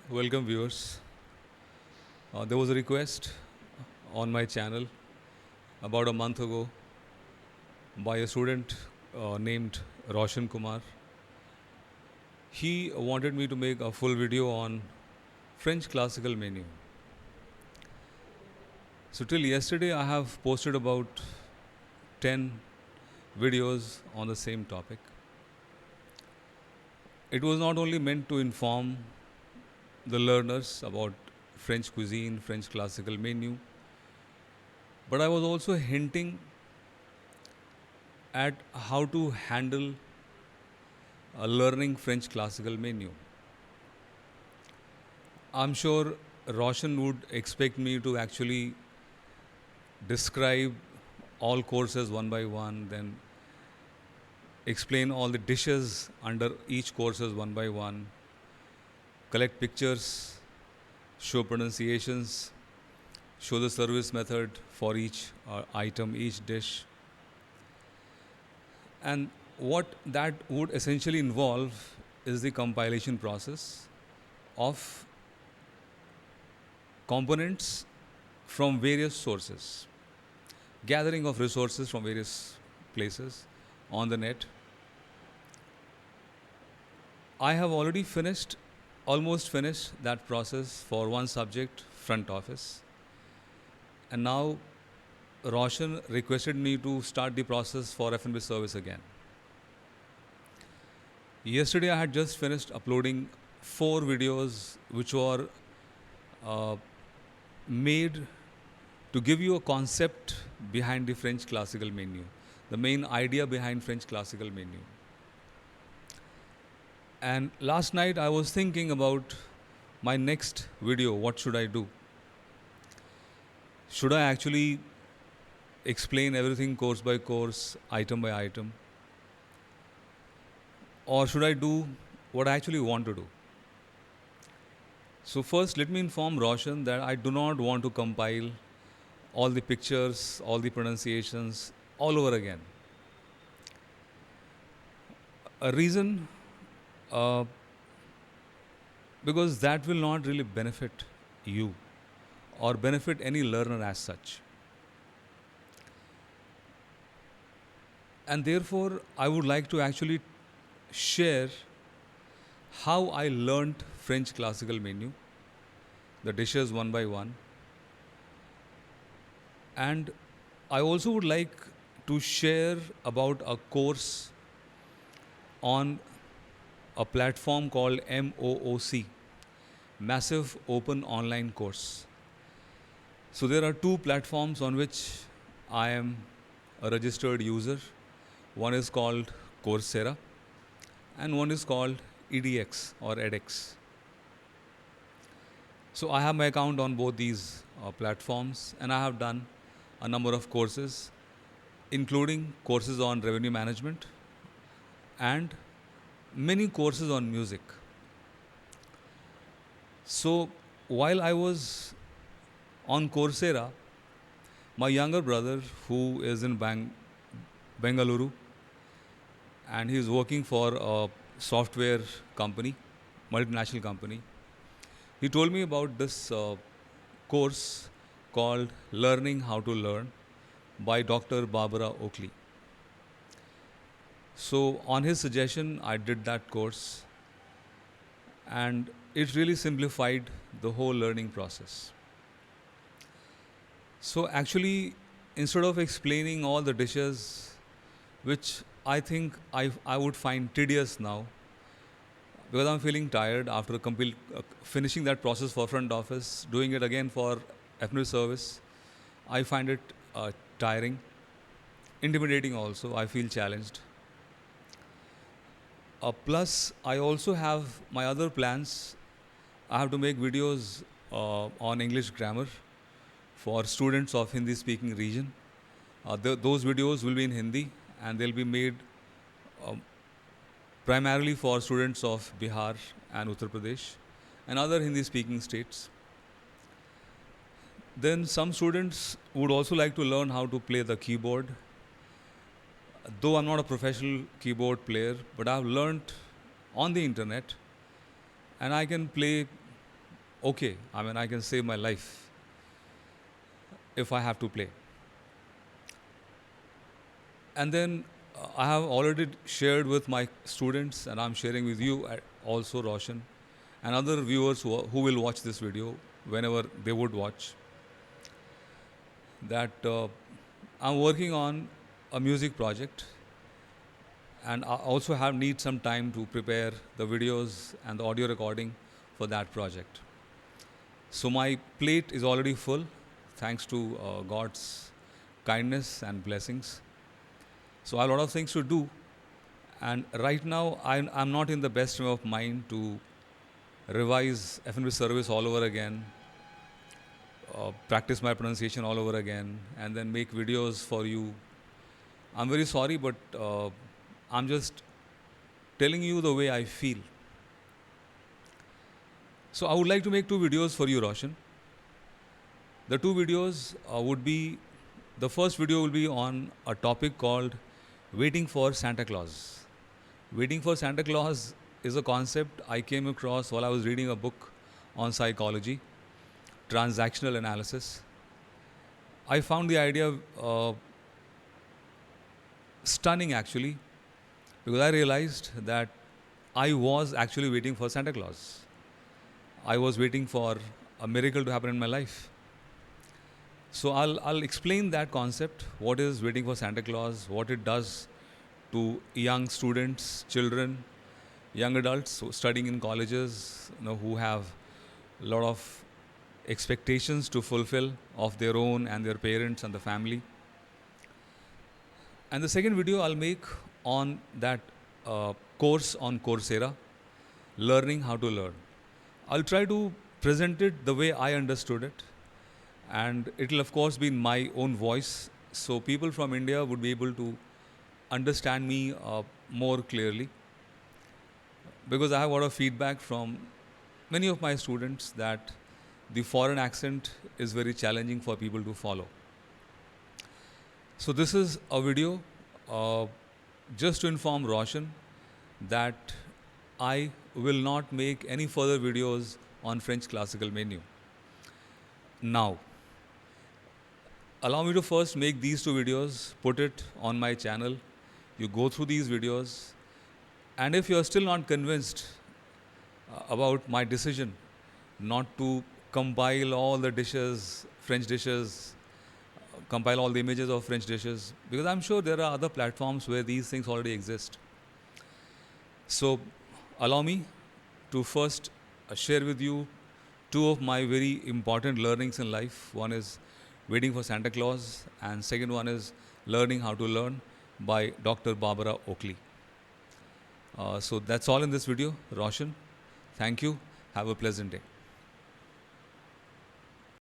Welcome, viewers. There was a request on my channel about a month ago by a student named Roshan Kumar. He wanted me to make a full video on French classical menu. So, till yesterday, I have posted about 10 videos on the same topic. It was not only meant to inform the learners about French cuisine, French classical menu, but I was also hinting at how to handle learning French classical menu. I'm sure Roshan would expect me to actually describe all courses one by one, then explain all the dishes under each courses one by one, collect pictures, show pronunciations, show the service method for each item, each dish. And what that would essentially involve is the compilation process of components from various sources, gathering of resources from various places on the net. I have already almost finished that process for one subject, front office. And now Roshan requested me to start the process for F&B service again. Yesterday, I had just finished uploading 4 videos which were uh, made to give you a concept behind the French classical menu, the main idea behind French classical menu. And last night, I was thinking about my next video. What should I do? Should I actually explain everything course by course, item by item? Or should I do what I actually want to do? So, first, let me inform Roshan that I do not want to compile all the pictures, all the pronunciations all over again. A reason, uh, because that will not really benefit you or benefit any learner as such. And therefore, I would like to actually share how I learnt French classical menu, the dishes one by one. And I also would like to share about a course on a platform called MOOC, Massive Open Online Course. So there are 2 platforms on which I am a registered user. One is called Coursera and one is called EDX or edX. So I have my account on both these platforms and I have done a number of courses, including courses on revenue management and many courses on music. So while I was on Coursera, my younger brother, who is in Bengaluru, and he is working for a software company, multinational company, he told me about this course called Learning How to Learn by Dr. Barbara Oakley. So, on his suggestion, I did that course, and it really simplified the whole learning process. So, actually, instead of explaining all the dishes, which I think I would find tedious now, because I'm feeling tired after finishing that process for front office, doing it again for F&B service, I find it tiring, intimidating also. I feel challenged. Plus, I also have my other plans. I have to make videos on English grammar for students of Hindi speaking region. Those videos will be in Hindi and they'll be made um, primarily for students of Bihar and Uttar Pradesh and other Hindi speaking states. Then some students would also like to learn how to play the keyboard. Though I'm not a professional keyboard player, but I've learned on the internet and I can play okay, I mean, I can save my life if I have to play. And then I have already shared with my students, and I'm sharing with you also, Roshan, and other viewers who will watch this video whenever they would watch, that I'm working on a music project, and I also have need some time to prepare the videos and the audio recording for that project. So my plate is already full, thanks to God's kindness and blessings. So I have a lot of things to do, and right now I'm not in the best frame of mind to revise F&B service all over again, practice my pronunciation all over again, and then make videos for you. I'm very sorry, but I'm just telling you the way I feel. So I would like to make two videos for you, Roshan. The two videos would be, the first video will be on a topic called Waiting for Santa Claus. Waiting for Santa Claus is a concept I came across while I was reading a book on psychology, transactional analysis. I found the idea stunning actually, because I realized that I was actually waiting for Santa Claus. I was waiting for a miracle to happen in my life. So I'll explain that concept, what is waiting for Santa Claus, what it does to young students, children, young adults studying in colleges, who have a lot of expectations to fulfill of their own and their parents and the family. And the second video I'll make on that course on Coursera, learning how to learn. I'll try to present it the way I understood it, and it'll of course be in my own voice, so people from India would be able to understand me more clearly, because I have a lot of feedback from many of my students that the foreign accent is very challenging for people to follow. So this is a video just to inform Roshan that I will not make any further videos on French classical menu. Now, allow me to first make these two videos, put it on my channel. You go through these videos, and if you're still not convinced about my decision not to compile all the dishes, French dishes, compile all the images of French dishes, because I'm sure there are other platforms where these things already exist. So allow me to first share with you two of my very important learnings in life. One is Waiting for Santa Claus, and second one is Learning How to Learn by Dr. Barbara Oakley. So that's all in this video. Roshan, thank you. Have a pleasant day.